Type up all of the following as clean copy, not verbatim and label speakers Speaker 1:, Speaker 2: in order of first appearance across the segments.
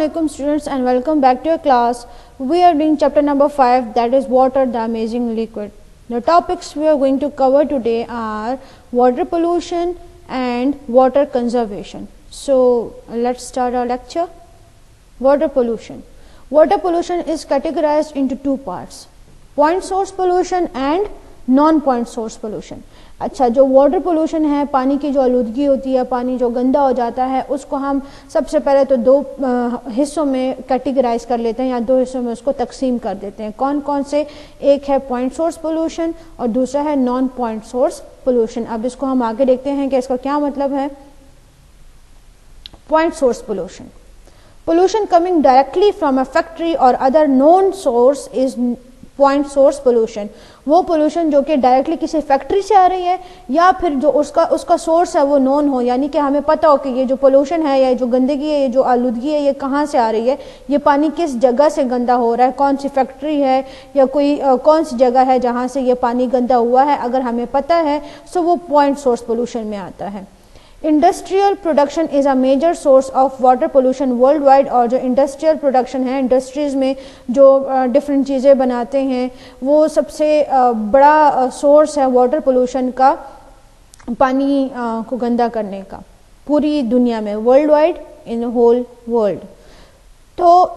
Speaker 1: Assalamualaikum students and welcome back to your class. We are doing chapter number 5, that is water, the amazing liquid. The topics we are going to cover today are water pollution and water conservation. So let's start our lecture. Water pollution. Water pollution is categorized into two parts, point source pollution and non point source pollution. اچھا جو water pollution ہے, پانی کی جو آلودگی ہوتی ہے, پانی جو گندا ہو جاتا ہے, اس کو ہم سب سے پہلے تو دو حصوں میں کیٹیگرائز کر لیتے ہیں یا دو حصوں میں اس کو تقسیم کر دیتے ہیں. کون کون سے؟ ایک ہے پوائنٹ سورس پولوشن اور دوسرا ہے نان پوائنٹ سورس پولوشن. اب اس کو ہم آگے دیکھتے ہیں کہ اس کا کیا مطلب ہے. Point source pollution, pollution coming directly from a factory or other known source is point source pollution. وہ پولوشن جو کہ ڈائریکٹلی کسی فیکٹری سے آ رہی ہے یا پھر جو اس کا سورس ہے وہ نون ہو, یعنی کہ ہمیں پتہ ہو کہ یہ جو پولوشن ہے یا جو گندگی ہے, یہ جو آلودگی ہے, یہ کہاں سے آ رہی ہے, یہ پانی کس جگہ سے گندا ہو رہا ہے, کون سی فیکٹری ہے یا کوئی کون سی جگہ ہے جہاں سے یہ پانی گندا ہوا ہے. اگر ہمیں پتہ ہے تو وہ پوائنٹ سورس پولوشن میں آتا ہے. Industrial production is a major source of water pollution worldwide. اور جو انڈسٹریل پروڈکشن ہے, انڈسٹریز میں جو ڈفرینٹ چیزیں بناتے ہیں, وہ سب سے بڑا سورس ہے واٹر پولوشن کا, پانی کو گندا کرنے کا پوری دنیا میں, worldwide, in whole world. تو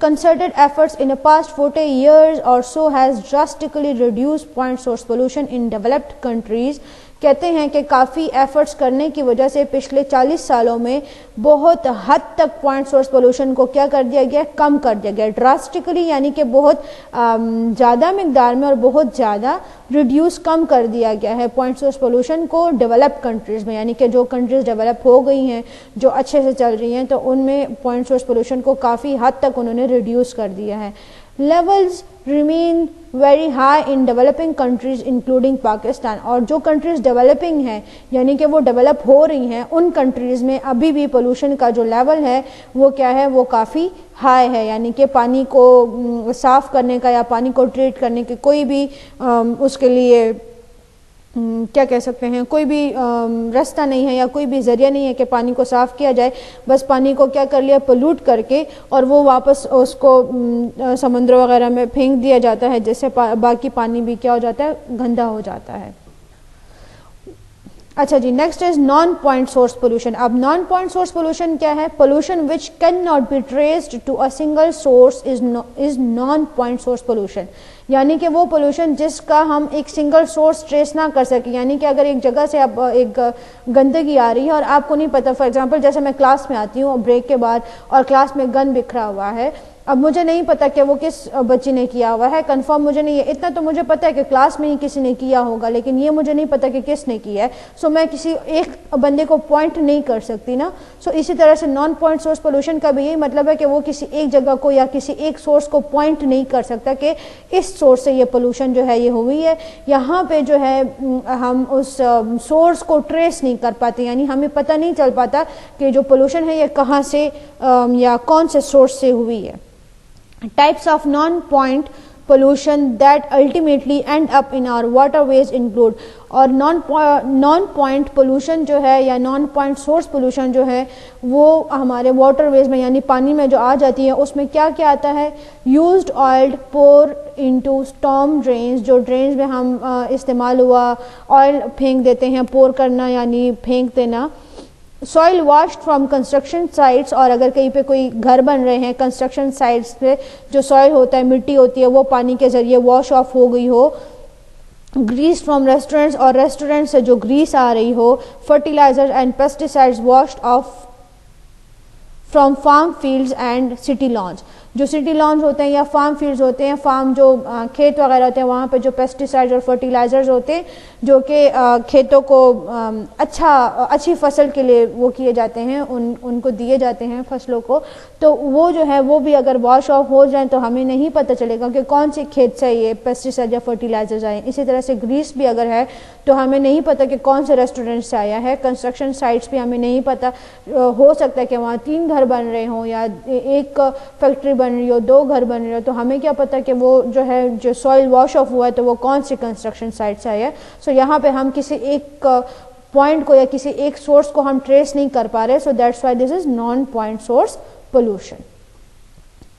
Speaker 1: concerted efforts in the past 40 years or so has drastically reduced point source pollution in developed countries. کہتے ہیں کہ کافی ایفرٹس کرنے کی وجہ سے پچھلے 40 سالوں میں بہت حد تک پوائنٹ سورس پولوشن کو کیا کر دیا گیا, کم کر دیا گیا. ڈراسٹکلی یعنی کہ بہت زیادہ مقدار میں اور بہت زیادہ ریڈیوس کم کر دیا گیا ہے پوائنٹ سورس پولوشن کو ڈیولپ کنٹریز میں, یعنی کہ جو کنٹریز ڈیولپ ہو گئی ہیں, جو اچھے سے چل رہی ہیں, تو ان میں پوائنٹ سورس پولوشن کو کافی حد تک انہوں نے ریڈیوس کر دیا ہے. Levels remain very high in developing countries including Pakistan. اور جو کنٹریز ڈیولپنگ ہیں یعنی کہ وہ ڈیولپ ہو رہی ہیں, ان کنٹریز میں ابھی بھی پولوشن کا جو لیول ہے وہ کیا ہے, وہ کافی ہائی ہے. یعنی کہ پانی کو صاف کرنے کا یا پانی کو ٹریٹ کرنے کے کوئی بھی اس کے لیے کیا کہہ سکتے ہیں, کوئی بھی راستہ نہیں ہے یا کوئی بھی ذریعہ نہیں ہے کہ پانی کو صاف کیا جائے. بس پانی کو کیا کر لیا, پولوٹ کر کے, اور وہ واپس اس کو سمندر وغیرہ میں پھینک دیا جاتا ہے, جس سے باقی پانی بھی کیا ہو جاتا ہے, گندا ہو جاتا ہے. اچھا جی, next is non point source pollution. اب نان پوائنٹ سورس پولوشن کیا ہے؟ Pollution which can not be traced to a single source is non point source pollution. یعنی کہ وہ پولوشن جس کا ہم ایک سنگل سورس ٹریس نہ کر سکیں. یعنی کہ اگر ایک جگہ سے اب ایک گندگی آ رہی ہے اور آپ کو نہیں پتہ, فار ایگزامپل جیسے میں کلاس میں آتی ہوں بریک کے بعد اور کلاس میں گند بکھرا ہوا ہے, اب مجھے نہیں پتا کہ وہ کس بچی نے کیا ہوا ہے, کنفرم مجھے نہیں ہے. اتنا تو مجھے پتا ہے کہ کلاس میں ہی کسی نے کیا ہوگا, لیکن یہ مجھے نہیں پتا کہ کس نے کیا ہے. سو میں کسی ایک بندے کو پوائنٹ نہیں کر سکتی نا. سو اسی طرح سے نان پوائنٹ سورس پولوشن کا بھی یہی مطلب ہے کہ وہ کسی ایک جگہ کو یا کسی ایک سورس کو پوائنٹ نہیں کر سکتا کہ اس سورس سے یہ پولوشن جو ہے یہ ہوئی ہے. یہاں پہ جو ہے ہم اس سورس کو ٹریس نہیں کر پاتے, یعنی ہمیں پتہ نہیں چل پاتا کہ جو پولوشن ہے یہ کہاں سے یا کون سے سورس سے ہوئی ہے. Types of non-point pollution that ultimately end up in our waterways include. اور نان پوائنٹ پولوشن جو ہے یا نان پوائنٹ سورس پولوشن جو ہے وہ ہمارے واٹر ویز میں یعنی پانی میں جو آ جاتی ہے, اس میں کیا کیا آتا ہے؟ یوزڈ آئل پور انٹو اسٹارم ڈرینز. جو ڈرینز میں ہم استعمال ہوا آئل پھینک دیتے ہیں, پور کرنا یعنی پھینک دینا. Soil washed from construction sites. اور اگر کہیں پہ کوئی گھر بن رہے ہیں کنسٹرکشن سائٹس پہ, جو سوائل ہوتا ہے, مٹی ہوتی ہے, وہ پانی کے ذریعے واش آف ہو گئی ہو. Grease from restaurants. اور ریسٹورینٹ سے جو گریس آ رہی ہو. Fertilizer and pesticides washed off from farm fields and city lawns. جو سٹی لانس ہوتے ہیں یا فارم فیلڈز ہوتے ہیں, فارم جو کھیت وغیرہ ہوتے ہیں, وہاں پہ جو پیسٹیسائڈز اور فرٹیلائزرز ہوتے ہیں جو کہ کھیتوں کو اچھی فصل کے لیے وہ کیے جاتے ہیں, ان کو دیے جاتے ہیں فصلوں کو, تو وہ جو ہے وہ بھی اگر واش آف ہو جائیں تو ہمیں نہیں پتہ چلے گا کہ کون سے کھیت سے یہ پیسٹیسائڈ یا فرٹیلائزرز آئے. اسی طرح سے گریس بھی اگر ہے تو ہمیں نہیں پتہ کہ کون سے ریسٹورینٹ سے آیا ہے. کنسٹرکشن سائٹس بھی ہمیں نہیں پتہ, ہو سکتا ہے کہ وہاں 3 گھر بن رہے ہوں یا ایک فیکٹری بن رہی ہو, 2 گھر بن رہے ہو, تو ہمیں کیا پتہ کہ وہ جو ہے جو سوائل واش آف ہوا ہے تو وہ کون سی کنسٹرکشن سائٹ سے آیا ہے. سو یہاں پہ ہم کسی ایک پوائنٹ کو یا کسی ایک سورس کو ہم ٹریس نہیں کر پا رہے. So that's why this is non point source pollution.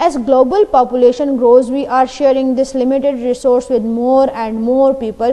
Speaker 1: As global population grows, we are sharing this limited resource with more and more people.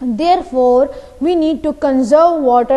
Speaker 1: Therefore, we need to conserve water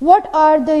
Speaker 1: What are the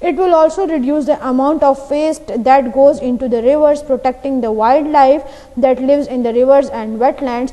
Speaker 1: It will also reduce the amount of waste that goes into the rivers, protecting the wildlife that lives in the rivers and wetlands.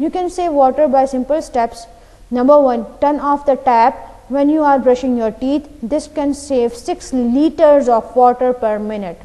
Speaker 1: You can save water by simple steps. Number 1, turn off the tap when you are brushing your teeth. This can save 6 liters of water per minute.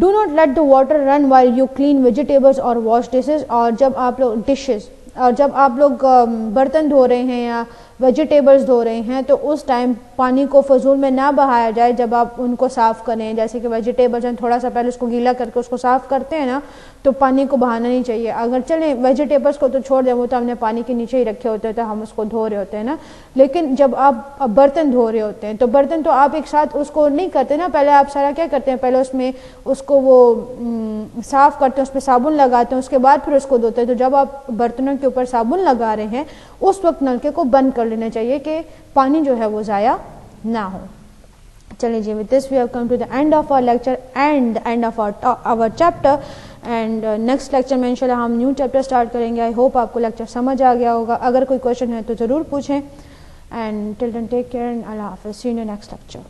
Speaker 1: Do not let the water run while you clean vegetables اور wash dishes. اور جب آپ لوگ برتن دھو رہے ہیں یا ویجیٹیبلس دھو رہے ہیں تو اس ٹائم پانی کو فضول میں نہ بہایا جائے جب آپ ان کو صاف کریں. جیسے کہ ویجیٹیبلس ہیں تھوڑا سا پہلے اس کو گیلا کر کے اس کو صاف کرتے ہیں نا, تو پانی کو بہانا نہیں چاہیے. اگر چلیں ویجیٹیبلس کو تو چھوڑ دیں, وہ تو ہم نے پانی کے نیچے ہی رکھے ہوتے ہیں تو ہم اس کو دھو رہے ہوتے ہیں نا. لیکن جب آپ برتن دھو رہے ہوتے ہیں تو برتن تو آپ ایک ساتھ اس کو نہیں کرتے نا, پہلے آپ سارا کیا کرتے ہیں, پہلے اس میں اس کو وہ صاف کرتے ہیں, اس پہ صابن لگاتے ہیں, اس کے بعد پھر اس کو دھوتے ہیں. تو جب آپ برتنوں کے اوپر صابن لگا رہے ہیں اس وقت نلکے کو بند کر لینا چاہیے کہ پانی جو ہے وہ ضائع نہ ہو. چلیں جی, with this we have come to the end of our lecture and the end of our chapter. And next lecture میں انشاءاللہ ہم نیو چیپٹر اسٹارٹ کریں گے. آئی ہوپ آپ کو لیکچر سمجھ آ گیا ہوگا. اگر کوئی کویشچن ہے تو ضرور پوچھیں. And till then take care and اللہ حافظ. See you in next lecture.